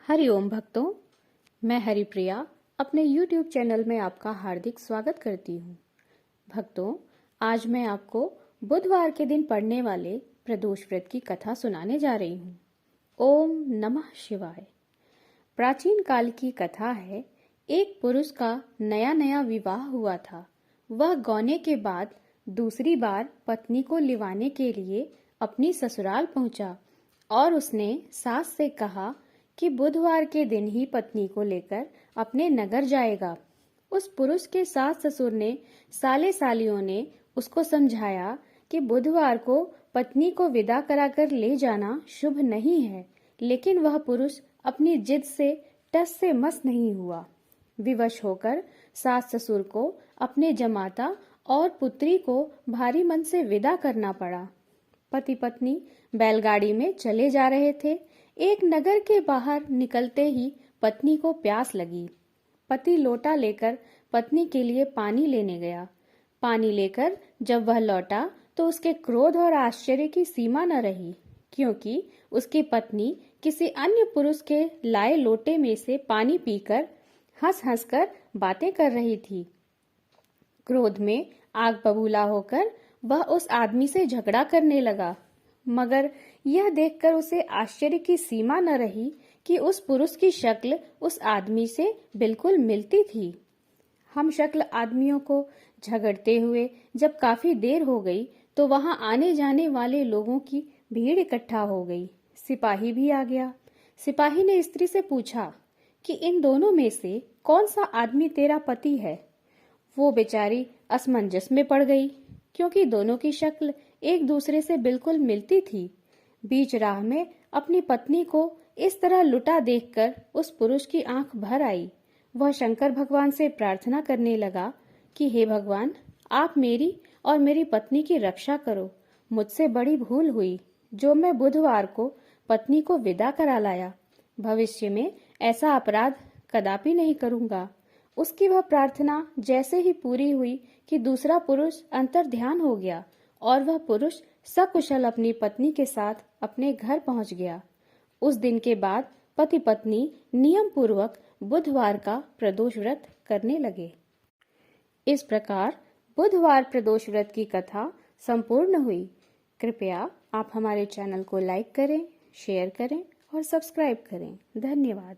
हरिओम भक्तों, मैं हरिप्रिया अपने YouTube चैनल में आपका हार्दिक स्वागत करती हूँ। भक्तों, आज मैं आपको बुधवार के दिन पढ़ने वाले प्रदोष व्रत की कथा सुनाने जा रही हूँ। ओम नमः शिवाय। प्राचीन काल की कथा है। एक पुरुष का नया नया विवाह हुआ था। वह गौने के बाद दूसरी बार पत्नी को लिवाने के लिए अपनी ससुराल पहुंचा और उसने सास से कहा कि बुधवार के दिन ही पत्नी को लेकर अपने नगर जाएगा। उस पुरुष के सास ससुर ने साले सालियों ने उसको समझाया कि बुधवार को पत्नी को विदा कराकर ले जाना शुभ नहीं है, लेकिन वह पुरुष अपनी जिद से टस से मस नहीं हुआ। विवश होकर सास ससुर को अपने जमाता और पुत्री को भारी मन से विदा करना पड़ा। पति पत्नी बैलगाड़ी में चले जा रहे थे। एक नगर के बाहर निकलते ही पत्नी को प्यास लगी। पति लोटा लेकर पत्नी के लिए पानी लेने गया। पानी लेकर जब वह लौटा तो उसके क्रोध और आश्चर्य की सीमा न रही, क्योंकि उसकी पत्नी किसी अन्य पुरुष के लाए लोटे में से पानी पीकर हंस हंस कर बातें कर रही थी। क्रोध में आग बबूला होकर वह उस आदमी से झगड़ा करने लगा, मगर यह देखकर उसे आश्चर्य की सीमा न रही कि उस पुरुष की शक्ल उस आदमी से बिल्कुल मिलती थी। हम शक्ल आदमियों को झगड़ते हुए जब काफी देर हो गई तो वहां आने जाने वाले लोगों की भीड़ इकट्ठा हो गई। सिपाही भी आ गया। सिपाही ने स्त्री से पूछा कि इन दोनों में से कौन सा आदमी तेरा पति है। वो बेचारी असमंजस में पड़ गई, क्योंकि दोनों की शक्ल एक दूसरे से बिल्कुल मिलती थी। बीच राह में अपनी पत्नी को इस तरह लुटा देखकर उस पुरुष की आंख भर आई। वह शंकर भगवान से प्रार्थना करने लगा कि हे भगवान, आप मेरी और मेरी पत्नी की रक्षा करो। मुझसे बड़ी भूल हुई जो मैं बुधवार को पत्नी को विदा करा लाया। भविष्य में ऐसा अपराध कदापि नहीं करूंगा। उसकी वह प्रार्थना जैसे ही पूरी हुई कि दूसरा पुरुष अंतर्ध्यान हो गया और वह पुरुष सकुशल अपनी पत्नी के साथ अपने घर पहुंच गया। उस दिन के बाद पति पत्नी नियम पूर्वक बुधवार का प्रदोष व्रत करने लगे। इस प्रकार बुधवार प्रदोष व्रत की कथा संपूर्ण हुई। कृपया आप हमारे चैनल को लाइक करें, शेयर करें और सब्सक्राइब करें। धन्यवाद।